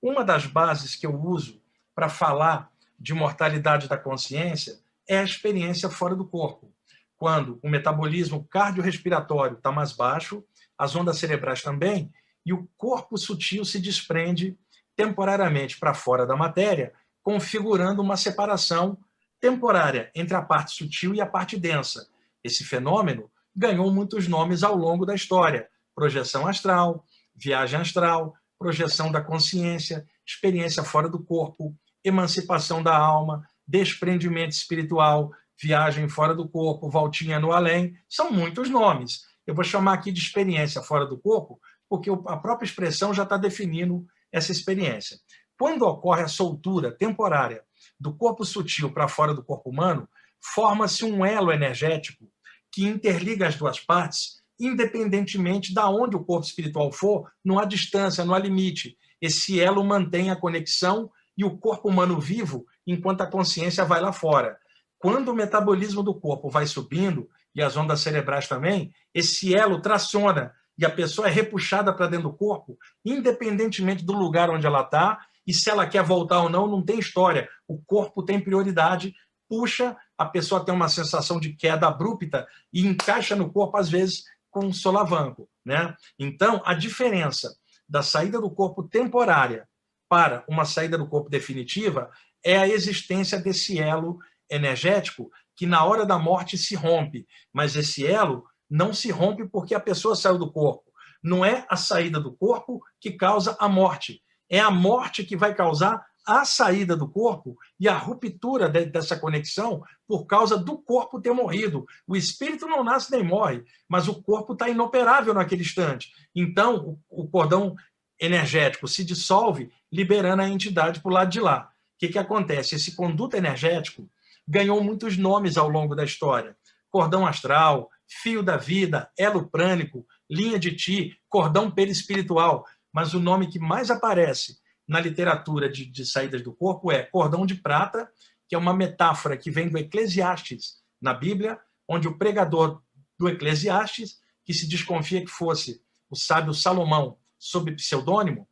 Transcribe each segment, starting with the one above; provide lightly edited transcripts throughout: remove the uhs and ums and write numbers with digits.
Uma das bases que eu uso para falar de mortalidade da consciência é a experiência fora do corpo. Quando o metabolismo cardiorrespiratório está mais baixo, as ondas cerebrais também, e o corpo sutil se desprende temporariamente para fora da matéria, configurando uma separação temporária entre a parte sutil e a parte densa. Esse fenômeno ganhou muitos nomes ao longo da história: projeção astral, viagem astral, projeção da consciência, experiência fora do corpo, emancipação da alma, desprendimento espiritual, viagem fora do corpo, voltinha no além. São muitos nomes. Eu vou chamar aqui de experiência fora do corpo, porque a própria expressão já está definindo essa experiência. Quando ocorre a soltura temporária do corpo sutil para fora do corpo humano, forma-se um elo energético que interliga as duas partes, independentemente de onde o corpo espiritual for, não há distância, não há limite. Esse elo mantém a conexão e o corpo humano vivo enquanto a consciência vai lá fora. Quando o metabolismo do corpo vai subindo, e as ondas cerebrais também, esse elo traciona e a pessoa é repuxada para dentro do corpo, independentemente do lugar onde ela está, e se ela quer voltar ou não, não tem história. O corpo tem prioridade, puxa, a pessoa tem uma sensação de queda abrupta e encaixa no corpo, às vezes, com um solavanco, né? Então, a diferença da saída do corpo temporária para uma saída do corpo definitiva é a existência desse elo energético que na hora da morte se rompe, mas esse elo não se rompe porque a pessoa saiu do corpo. Não é a saída do corpo que causa a morte, é a morte que vai causar a saída do corpo e a ruptura dessa conexão por causa do corpo ter morrido. O espírito não nasce nem morre, mas o corpo está inoperável naquele instante. Então, o cordão energético se dissolve, liberando a entidade para o lado de lá. O que acontece? Esse conduto energético ganhou muitos nomes ao longo da história. Cordão astral, fio da vida, elo prânico, linha de Ti, cordão perispiritual. Mas o nome que mais aparece na literatura de saídas do corpo é cordão de prata, que é uma metáfora que vem do Eclesiastes na Bíblia, onde o pregador do Eclesiastes, que se desconfia que fosse o sábio Salomão sob pseudônimo,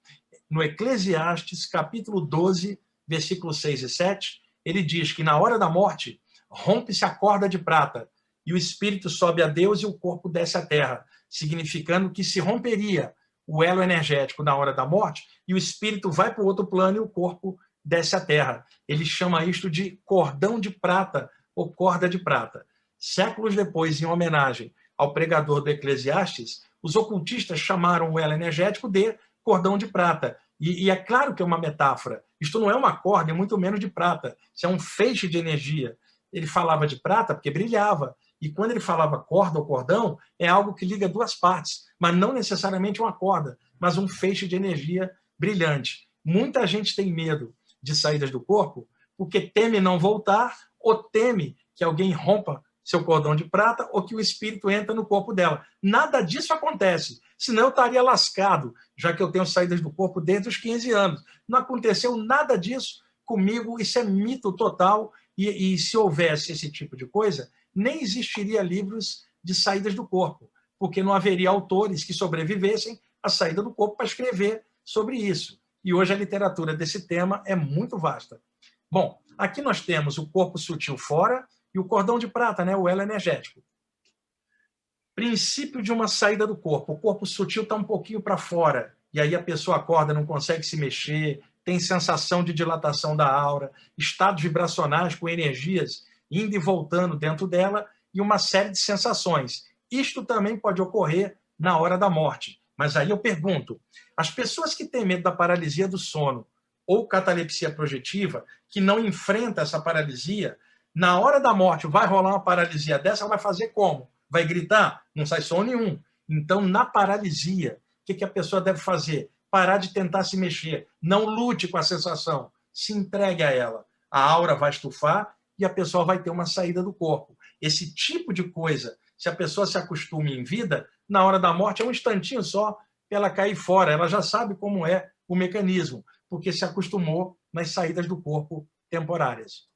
no Eclesiastes, capítulo 12, versículos 6 e 7, ele diz que na hora da morte rompe-se a corda de prata e o espírito sobe a Deus e o corpo desce à terra, significando que se romperia o elo energético na hora da morte e o espírito vai para o outro plano e o corpo desce à terra. Ele chama isto de cordão de prata ou corda de prata. Séculos depois, em homenagem ao pregador do Eclesiastes, os ocultistas chamaram o elo energético de cordão de prata. E é claro que é uma metáfora. Isto não é uma corda, é muito menos de prata. Isso é um feixe de energia. Ele falava de prata porque brilhava. E quando ele falava corda ou cordão, é algo que liga duas partes, mas não necessariamente uma corda, mas um feixe de energia brilhante. Muita gente tem medo de saídas do corpo porque teme não voltar ou teme que alguém rompa seu cordão de prata ou que o espírito entra no corpo dela. Nada disso acontece, senão eu estaria lascado, já que eu tenho saídas do corpo desde os 15 anos. Não aconteceu nada disso comigo, isso é mito total, e se houvesse esse tipo de coisa, nem existiria livros de saídas do corpo, porque não haveria autores que sobrevivessem à saída do corpo para escrever sobre isso. E hoje a literatura desse tema é muito vasta. Bom, aqui nós temos o corpo sutil fora e o cordão de prata, né, o elo energético. Princípio de uma saída do corpo. O corpo sutil está um pouquinho para fora, e aí a pessoa acorda, não consegue se mexer, tem sensação de dilatação da aura, estados vibracionais com energias indo e voltando dentro dela, e uma série de sensações. Isto também pode ocorrer na hora da morte. Mas aí eu pergunto, as pessoas que têm medo da paralisia do sono ou catalepsia projetiva, que não enfrentam essa paralisia, na hora da morte vai rolar uma paralisia dessa, ela vai fazer como? Vai gritar? Não sai som nenhum. Então, na paralisia, o que a pessoa deve fazer? Parar de tentar se mexer. Não lute com a sensação. Se entregue a ela. A aura vai estufar e a pessoa vai ter uma saída do corpo. Esse tipo de coisa, se a pessoa se acostuma em vida, na hora da morte é um instantinho só para ela cair fora. Ela já sabe como é o mecanismo, porque se acostumou nas saídas do corpo temporárias.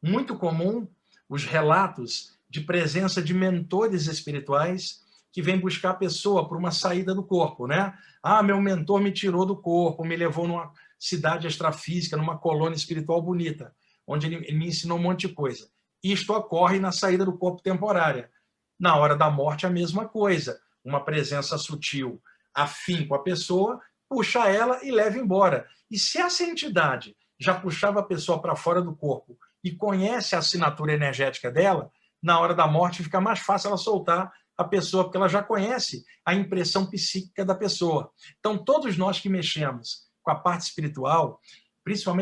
Muito comum os relatos de presença de mentores espirituais que vem buscar a pessoa por uma saída do corpo, né? Ah, meu mentor me tirou do corpo, me levou numa cidade extrafísica, numa colônia espiritual bonita, onde ele me ensinou um monte de coisa. Isto ocorre na saída do corpo temporária. Na hora da morte, a mesma coisa. Uma presença sutil, afim com a pessoa, puxa ela e leva embora. E se essa entidade já puxava a pessoa para fora do corpo e conhece a assinatura energética dela, na hora da morte fica mais fácil ela soltar a pessoa, porque ela já conhece a impressão psíquica da pessoa. Então, todos nós que mexemos com a parte espiritual, principalmente